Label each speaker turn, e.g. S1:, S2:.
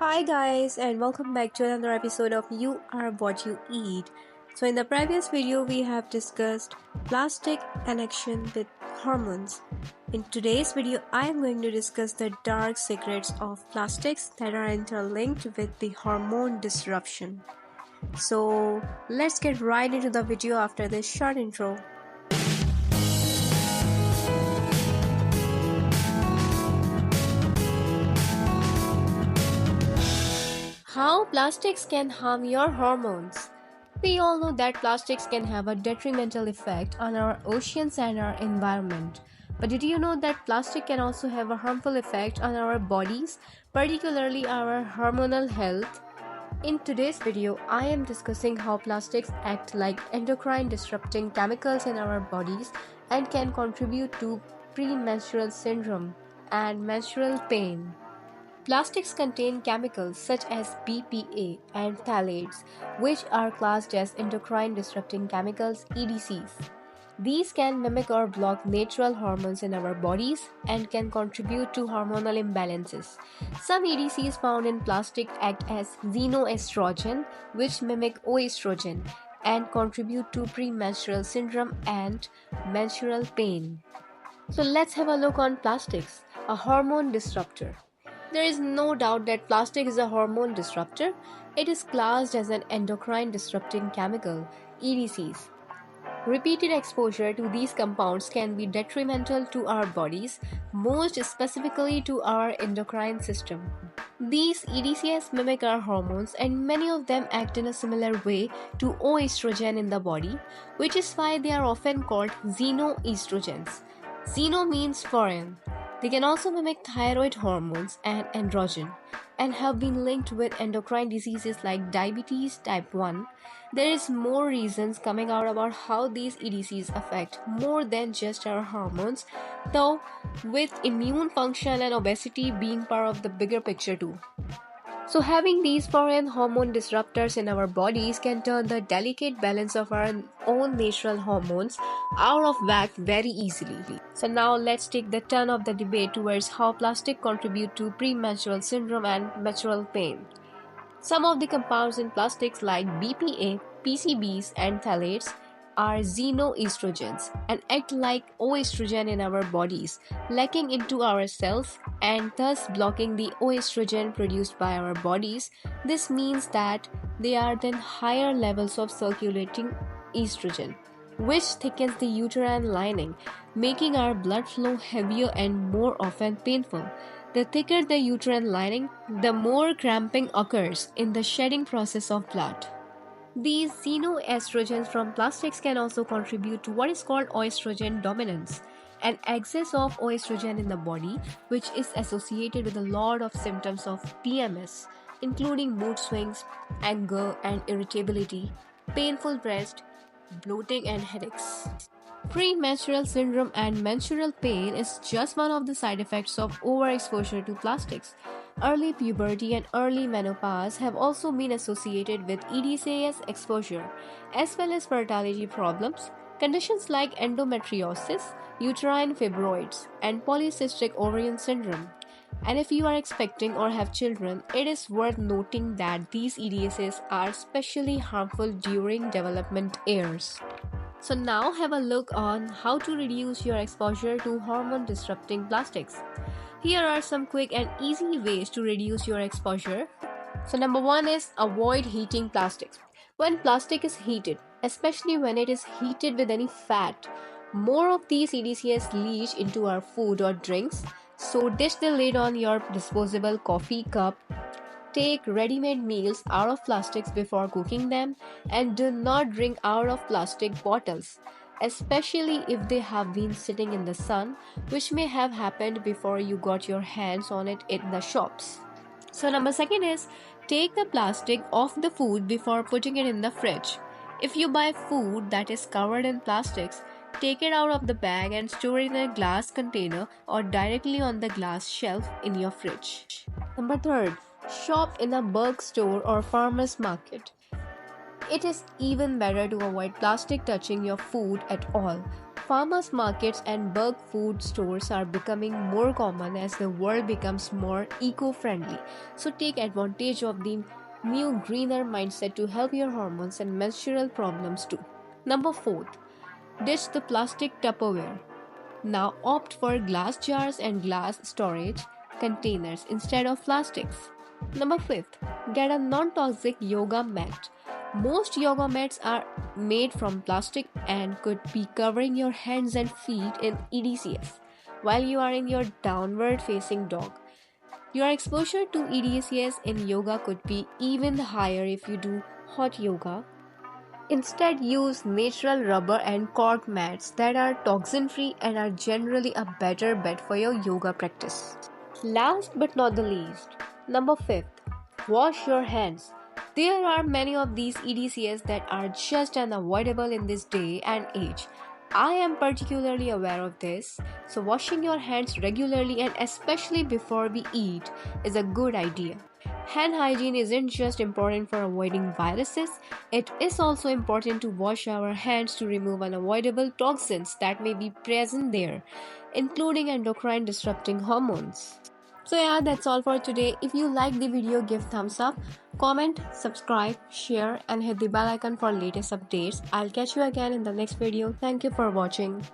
S1: Hi guys, and welcome back to another episode of You Are What You Eat. So in the previous video we have discussed plastic and action with hormones. In today's video I am going to discuss the dark secrets of plastics that are interlinked with the hormone disruption. So let's get right into the video after this short intro. How plastics can harm your hormones. We all know that plastics can have a detrimental effect on our oceans and our environment. But did you know that plastic can also have a harmful effect on our bodies, particularly our hormonal health? In today's video, I am discussing how plastics act like endocrine disrupting chemicals in our bodies and can contribute to premenstrual syndrome and menstrual pain. Plastics contain chemicals such as BPA and phthalates, which are classed as endocrine disrupting chemicals (EDCs). These can mimic or block natural hormones in our bodies and can contribute to hormonal imbalances. Some EDCs found in plastic act as xenoestrogen, which mimic oestrogen and contribute to premenstrual syndrome and menstrual pain. So let's have a look on plastics, a hormone disruptor. There is no doubt that plastic is a hormone disruptor. It is classed as an endocrine disrupting chemical, EDCs. Repeated exposure to these compounds can be detrimental to our bodies, most specifically to our endocrine system. These EDCs mimic our hormones and many of them act in a similar way to oestrogen in the body, which is why they are often called xenoestrogens. Xeno means foreign. They can also mimic thyroid hormones and androgen and have been linked with endocrine diseases like diabetes type 1. There is more reasons coming out about how these EDCs affect more than just our hormones, though with immune function and obesity being part of the bigger picture too. So having these foreign hormone disruptors in our bodies can turn the delicate balance of our own natural hormones out of whack very easily. So now let's take the turn of the debate towards how plastic contribute to premenstrual syndrome and menstrual pain. Some of the compounds in plastics like BPA, PCBs and phthalates are xenoestrogens and act like oestrogen in our bodies, lacking into our cells and thus blocking the oestrogen produced by our bodies. This means that they are then higher levels of circulating estrogen, which thickens the uterine lining, making our blood flow heavier and more often painful. The thicker the uterine lining, the more cramping occurs in the shedding process of blood. These xenoestrogens from plastics can also contribute to what is called oestrogen dominance, an excess of oestrogen in the body, which is associated with a lot of symptoms of PMS, including mood swings, anger and irritability, painful breast, bloating and headaches. Premenstrual syndrome and menstrual pain is just one of the side effects of overexposure to plastics. Early puberty and early menopause have also been associated with EDCs exposure, as well as fertility problems, conditions like endometriosis, uterine fibroids, and polycystic ovarian syndrome. And if you are expecting or have children, it is worth noting that these EDCs are especially harmful during development years. So now have a look on how to reduce your exposure to hormone disrupting plastics. Here are some quick and easy ways to reduce your exposure. So number 1 is avoid heating plastics. When plastic is heated, especially when it is heated with any fat, more of these EDCs leach into our food or drinks. So dish the lid on your disposable coffee cup. Take ready-made meals out of plastics before cooking them, and do not drink out of plastic bottles, especially if they have been sitting in the sun, which may have happened before you got your hands on it in the shops. So number 2 is take the plastic off the food before putting it in the fridge. If you buy food that is covered in plastics, take it out of the bag and store it in a glass container or directly on the glass shelf in your fridge. Number 3, shop in a bulk store or farmer's market. It is even better to avoid plastic touching your food at all. farmers markets and bulk food stores are becoming more common as the world becomes more eco-friendly. So take advantage of the new greener mindset to help your hormones and menstrual problems too. Number 4, ditch the plastic Tupperware. Now opt for glass jars and glass storage containers instead of plastics. Number 5, get a non-toxic yoga mat. Most yoga mats are made from plastic and could be covering your hands and feet in EDCs while you are in your downward facing dog. Your exposure to EDCs in yoga could be even higher if you do hot yoga. Instead, use natural rubber and cork mats that are toxin free and are generally a better bet for your yoga practice. Last but not the least, number 5, wash your hands. There are many of these EDCs that are just unavoidable in this day and age. I am particularly aware of this, so washing your hands regularly and especially before we eat is a good idea. Hand hygiene isn't just important for avoiding viruses, it is also important to wash our hands to remove unavoidable toxins that may be present there, including endocrine disrupting hormones. So yeah, that's all for today. If you like the video, give thumbs up, comment, subscribe, share and hit the bell icon for latest updates. I'll catch you again in the next video. Thank you for watching.